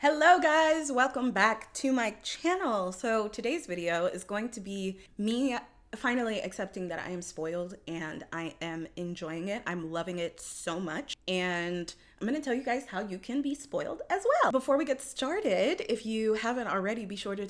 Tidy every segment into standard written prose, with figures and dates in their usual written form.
Hello guys, welcome back to my channel. So today's video is going to be me finally accepting that I am spoiled and I am enjoying it. I'm loving it so much, and I'm going to tell you guys how you can be spoiled as well. Before we get started, if you haven't already, be sure to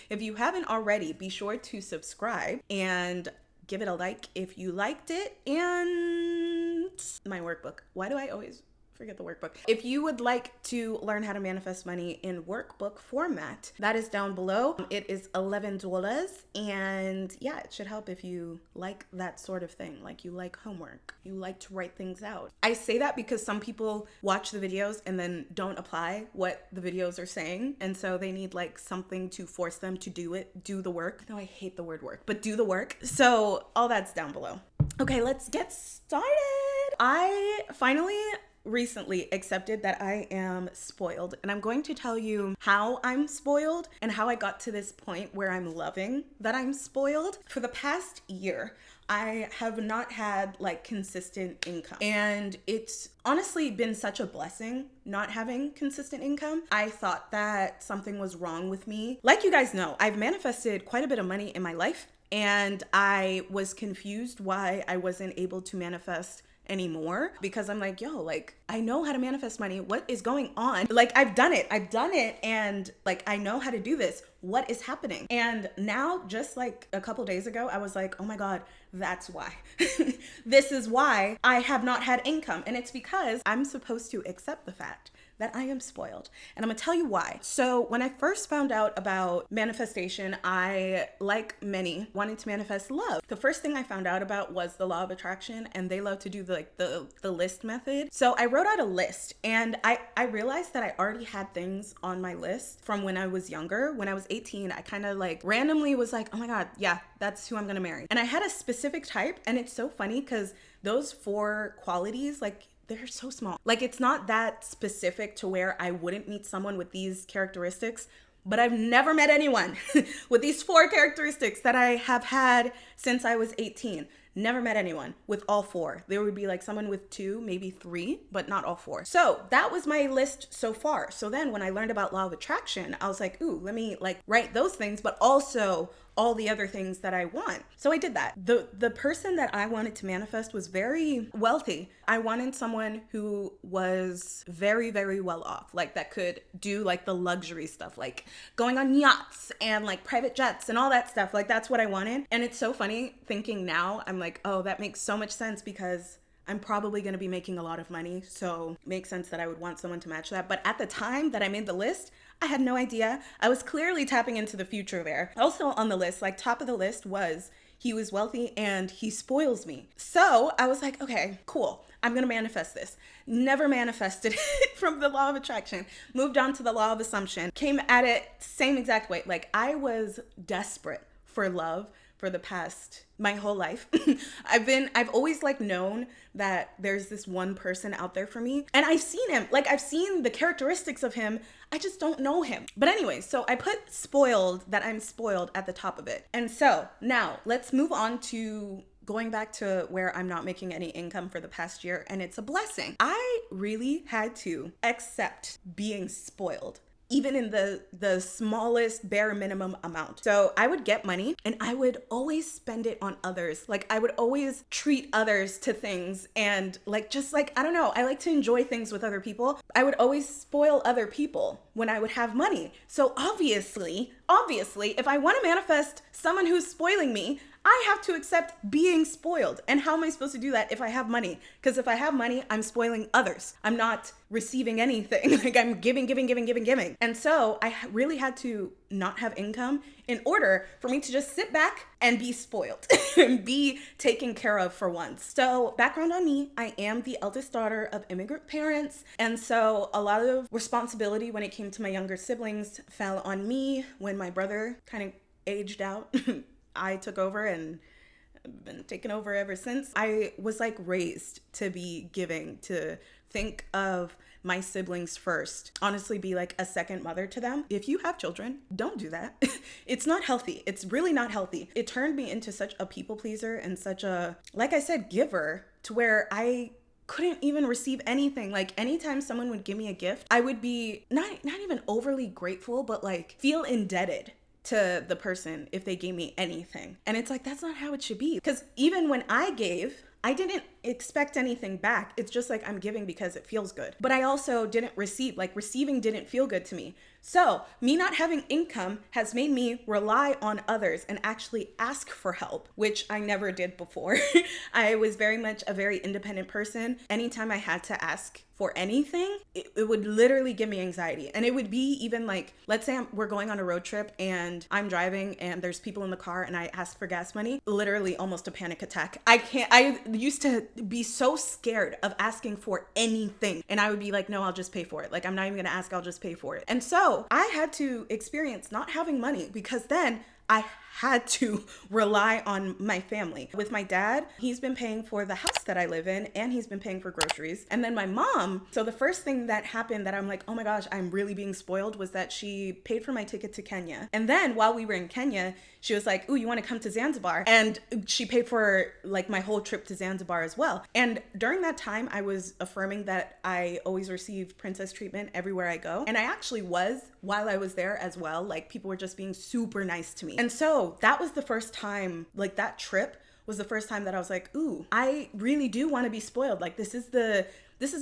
if you haven't already, be sure to subscribe and give it a like if you liked it. And my workbook. Why do I always forget the workbook? If you would like to learn how to manifest money in workbook format, that is down below. It is $11, and yeah, it should help if you like that sort of thing, like you like homework, you like to write things out. I say that because some people watch the videos and then don't apply what the videos are saying, and so they need like something to force them to do the work. No, I hate the word work, but do the work. So all that's down below. Okay, let's get started. I finally recently accepted that I am spoiled, and I'm going to tell you how I'm spoiled and how I got to this point where I'm loving that I'm spoiled. For the past year, I have not had like consistent income, and it's honestly been such a blessing not having consistent income. I thought that something was wrong with me. Like you guys know, I've manifested quite a bit of money in my life, and I was confused why I wasn't able to manifest anymore, because I'm like, yo, like I know how to manifest money. What is going on? Like I've done it, and like I know how to do this. What is happening? And now, just like a couple days ago, I was like, oh my God, that's why. This is why I have not had income. And it's because I'm supposed to accept the fact that I am spoiled. And I'm gonna tell you why. So when I first found out about manifestation, I, like many, wanted to manifest love. The first thing I found out about was the law of attraction, and they love to do the list method. So I wrote out a list, and I realized that I already had things on my list from when I was younger. When I was 18, I kind of like randomly was like, oh my God, yeah, that's who I'm gonna marry. And I had a specific type, and it's so funny because those 4 qualities, like, they're so small. Like, it's not that specific to where I wouldn't meet someone with these characteristics, but I've never met anyone with these 4 characteristics that I have had since I was 18. Never met anyone with all 4. There would be like someone with 2, maybe 3, but not all 4. So that was my list so far. So then when I learned about law of attraction, I was like, ooh, let me like write those things, but also all the other things that I want. So I did that. The person that I wanted to manifest was very wealthy. I wanted someone who was very, very well off, like that could do like the luxury stuff, like going on yachts and like private jets and all that stuff. Like that's what I wanted. And it's so funny thinking now, I'm like, oh, that makes so much sense because I'm probably going to be making a lot of money. So it makes sense that I would want someone to match that. But at the time that I made the list, I had no idea. I was clearly tapping into the future there. Also on the list, like top of the list was he was wealthy and he spoils me. So I was like, okay, cool. I'm going to manifest this. Never manifested it from the law of attraction. Moved on to the law of assumption. Came at it same exact way. Like I was desperate for love for the past my whole life. I've always like known that there's this one person out there for me, and I've seen him, like I've seen the characteristics of him. I just don't know him. But anyway, so I put spoiled, that I'm spoiled at the top of it. And so now let's move on to going back to where I'm not making any income for the past year, and it's a blessing. I really had to accept being spoiled, even in the smallest bare minimum amount. So I would get money and I would always spend it on others. Like I would always treat others to things, and like, just like, I don't know, I like to enjoy things with other people. I would always spoil other people when I would have money. So obviously, if I want to manifest someone who's spoiling me, I have to accept being spoiled. And how am I supposed to do that if I have money? Because if I have money, I'm spoiling others. I'm not receiving anything. Like I'm giving. And so I really had to not have income in order for me to just sit back and be spoiled and be taken care of for once. So background on me, I am the eldest daughter of immigrant parents. And so a lot of responsibility when it came to my younger siblings fell on me. When my brother kind of aged out, I took over and been taken over ever since. I was like raised to be giving, to think of my siblings first, honestly be like a second mother to them. If you have children, don't do that. It's not healthy. It's really not healthy. It turned me into such a people pleaser and such a, like I said, giver, to where I couldn't even receive anything. Like anytime someone would give me a gift, I would be not even overly grateful, but like feel indebted to the person if they gave me anything. And it's like, that's not how it should be. Because even when I gave, I didn't expect anything back. It's just like I'm giving because it feels good. But I also didn't receive, like receiving didn't feel good to me. So me not having income has made me rely on others and actually ask for help, which I never did before. I was very much a very independent person. Anytime I had to ask for anything, it would literally give me anxiety. And it would be even like, let's say we're going on a road trip and I'm driving and there's people in the car and I ask for gas money, literally almost a panic attack. I used to be so scared of asking for anything. And I would be like, no, I'll just pay for it. Like, I'm not even gonna ask, I'll just pay for it. And so I had to experience not having money because then I had to rely on my family. With my dad, he's been paying for the house that I live in and he's been paying for groceries. And then my mom, so the first thing that happened that I'm like, oh my gosh, I'm really being spoiled, was that she paid for my ticket to Kenya. And then while we were in Kenya, she was like, ooh, you want to come to Zanzibar? And she paid for like my whole trip to Zanzibar as well. And during that time, I was affirming that I always receive princess treatment everywhere I go. And I actually was while I was there as well. Like people were just being super nice to me. And so that was the first time, like that trip was the first time that I was like, ooh, I really do want to be spoiled. Like this is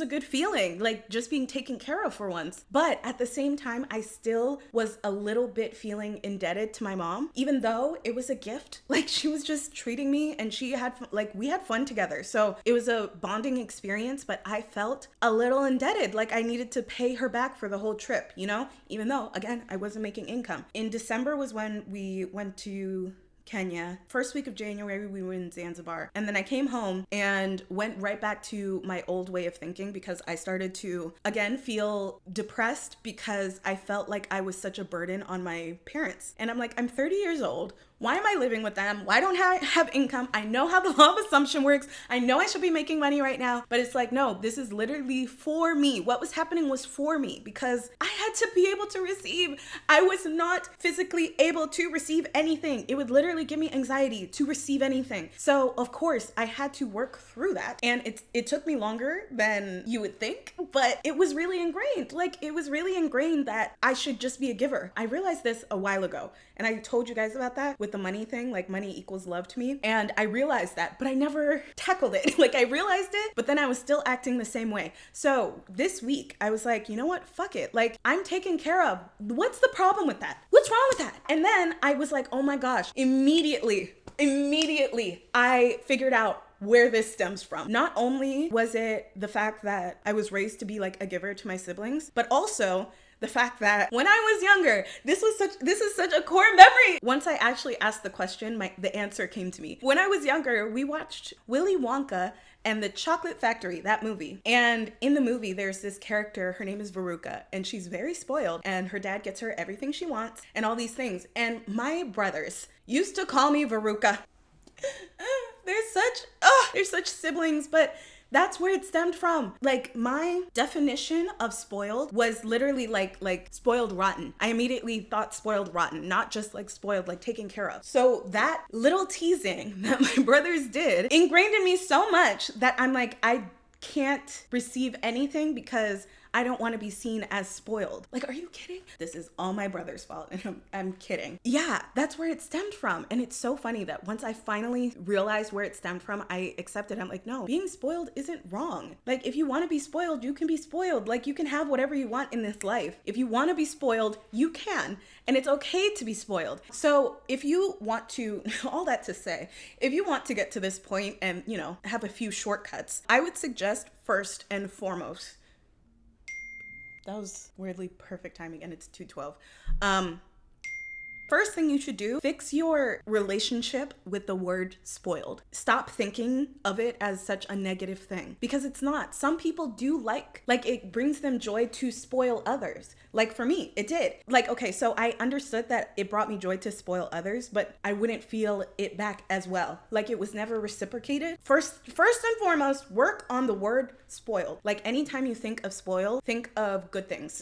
a good feeling, like just being taken care of for once. But at the same time, I still was a little bit feeling indebted to my mom, even though it was a gift. Like she was just treating me and she had, like we had fun together. So it was a bonding experience, but I felt a little indebted. Like I needed to pay her back for the whole trip, you know, even though again, I wasn't making income. In December was when we went to Kenya. First week of January, we were in Zanzibar. And then I came home and went right back to my old way of thinking because I started to, again, feel depressed because I felt like I was such a burden on my parents. And I'm like, I'm 30 years old. Why am I living with them? Why don't I have income? I know how the law of assumption works. I know I should be making money right now, but it's like, no, this is literally for me. What was happening was for me because I had to be able to receive. I was not physically able to receive anything. It would literally give me anxiety to receive anything. So of course I had to work through that. And it took me longer than you would think, but it was really ingrained. Like it was really ingrained that I should just be a giver. I realized this a while ago and I told you guys about that with the money thing, like money equals love to me. And I realized that, but I never tackled it. Like I realized it, but then I was still acting the same way. So this week I was like, you know what? Fuck it. Like I'm taken care of. What's the problem with that? What's wrong with that? And then I was like, oh my gosh, immediately I figured out where this stems from. Not only was it the fact that I was raised to be like a giver to my siblings, but also the fact that when I was younger, this is such a core memory. Once I actually asked the question, the answer came to me. When I was younger, we watched Willy Wonka and the Chocolate Factory, that movie. And in the movie, there's this character, her name is Veruca, and she's very spoiled, and her dad gets her everything she wants and all these things. And my brothers used to call me Veruca. They're such siblings, but that's where it stemmed from. Like my definition of spoiled was literally like spoiled rotten. I immediately thought spoiled rotten, not just like spoiled, like taken care of. So that little teasing that my brothers did ingrained in me so much that I'm like, I can't receive anything because I don't want to be seen as spoiled. Like, are you kidding? This is all my brother's fault. And I'm kidding. Yeah, that's where it stemmed from. And it's so funny that once I finally realized where it stemmed from, I accepted. I'm like, no, being spoiled isn't wrong. Like, if you want to be spoiled, you can be spoiled. Like, you can have whatever you want in this life. If you want to be spoiled, you can. And it's okay to be spoiled. So if you want to, all that to say, if you want to get to this point and, you know, have a few shortcuts, I would suggest first and foremost, that was weirdly perfect timing and it's 2:12. First thing you should do, fix your relationship with the word spoiled. Stop thinking of it as such a negative thing because it's not. Some people do like it brings them joy to spoil others. Like for me, it did. Like, okay, so I understood that it brought me joy to spoil others, but I wouldn't feel it back as well. Like it was never reciprocated. First and foremost, work on the word spoiled. Like anytime you think of spoil, think of good things.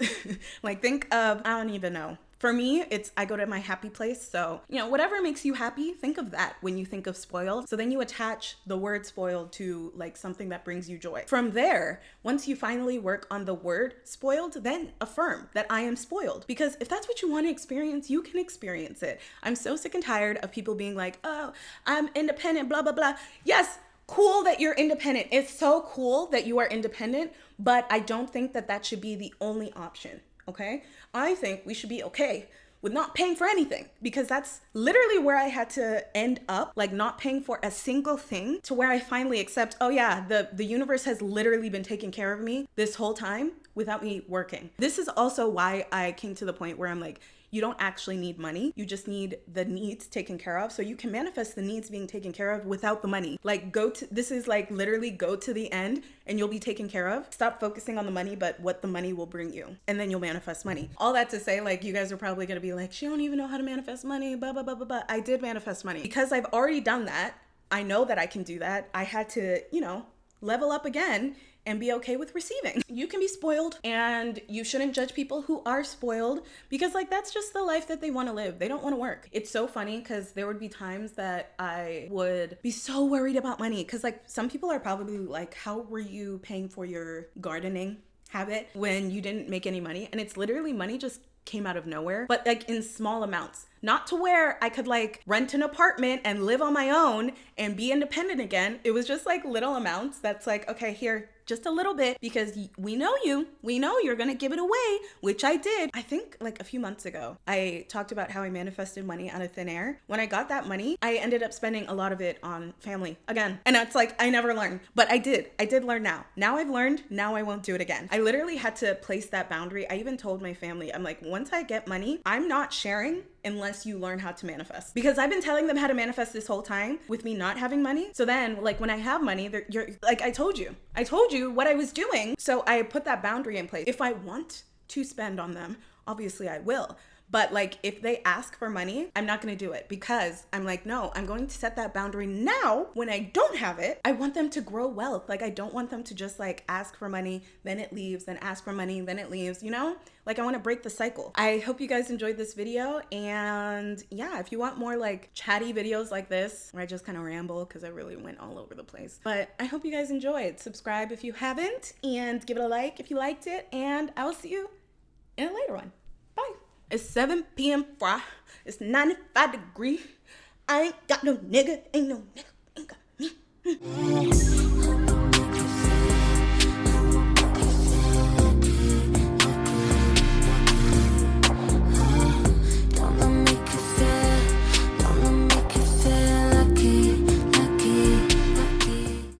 Like think of, I don't even know. For me, I go to my happy place. So, whatever makes you happy, think of that when you think of spoiled. So then you attach the word spoiled to like something that brings you joy. From there, once you finally work on the word spoiled, then affirm that I am spoiled. Because if that's what you want to experience, you can experience it. I'm so sick and tired of people being like, oh, I'm independent, blah, blah, blah. Yes, cool that you're independent. It's so cool that you are independent, but I don't think that that should be the only option. Okay? I think we should be okay with not paying for anything, because that's literally where I had to end up, like not paying for a single thing, to where I finally accept, oh yeah, the universe has literally been taking care of me this whole time without me working. This is also why I came to the point where I'm like, you don't actually need money. You just need the needs taken care of. So you can manifest the needs being taken care of without the money. Like this is like literally go to the end and you'll be taken care of. Stop focusing on the money, but what the money will bring you. And then you'll manifest money. All that to say, like, you guys are probably gonna be like, she don't even know how to manifest money, blah, blah, blah, blah, blah. I did manifest money. Because I've already done that. I know that I can do that. I had to, level up again and be okay with receiving. You can be spoiled, and you shouldn't judge people who are spoiled, because like that's just the life that they want to live. They don't want to work. It's so funny because there would be times that I would be so worried about money, because like some people are probably like, how were you paying for your gardening habit when you didn't make any money? And it's literally money just came out of nowhere, but like in small amounts, not to where I could like rent an apartment and live on my own and be independent again. It was just like little amounts that's like, okay, here, just a little bit, because we know you're gonna give it away, which I did. I think like a few months ago, I talked about how I manifested money out of thin air. When I got that money, I ended up spending a lot of it on family again. And it's like, I never learned, but I did learn now. Now I've learned, now I won't do it again. I literally had to place that boundary. I even told my family, I'm like, once I get money, I'm not sharing unless you learn how to manifest, because I've been telling them how to manifest this whole time with me not having money. So then like when I have money, you're like, I told you what I was doing. So I put that boundary in place. If I want to spend on them, obviously I will. But like if they ask for money, I'm not going to do it, because I'm like, no, I'm going to set that boundary now. When I don't have it, I want them to grow wealth. Like I don't want them to just like ask for money, then it leaves, then ask for money, then it leaves, Like I want to break the cycle. I hope you guys enjoyed this video. And yeah, if you want more like chatty videos like this, where I just kind of ramble because I really went all over the place. But I hope you guys enjoyed. Subscribe if you haven't, and give it a like if you liked it. And I will see you in a later one. Bye. It's 7 p.m. fry. It's 95 degrees. I ain't got no nigga. Ain't no nigga. Ain't got me.